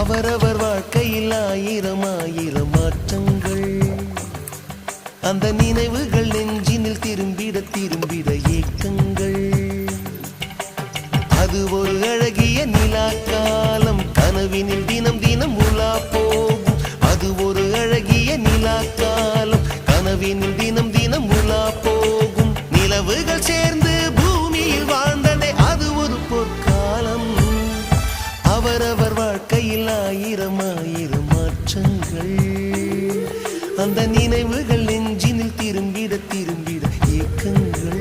அவரவர் வாழ்க்கையில் ஆயிரம் ஆயிரம் மாற்றங்கள். அந்த நினைவுகள் நெஞ்சினில் திரும்பிட திரும்பிட ஏக்கங்கள். அது ஒரு அழகிய நிலாக்காலம், கனவினில் தினம் தினம் உலா போகும். அது ஒரு அழகிய நிலாக்காலம், கனவினில் தினம் தினம் உலா போகும். நிலவுகள் சேர்ந்து பூமியில் வாழ்ந்ததே அது ஒரு பொற்காலம். அவரவர் வாழ்க்கையில் ஆயிரம் ஆயிரம் மாற்றங்கள். அந்த நினைவுகள் நெஞ்சினில் திரும்பிட திரும்பிட ஏக்கங்கள்.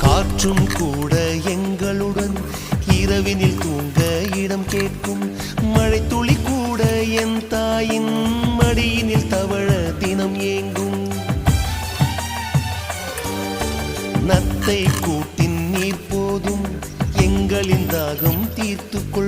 காற்றும் கூட எங்களுடன் இரவினில் தூங்க இடம் கேட்கும். மழை துளி கூட என் தாயின் மடியினில் தவழ தினம் ஏங்கும். நத்தை கூட்டின் நீர் போதும் எங்களின் தாகம் தீர்த்துக்கொள்.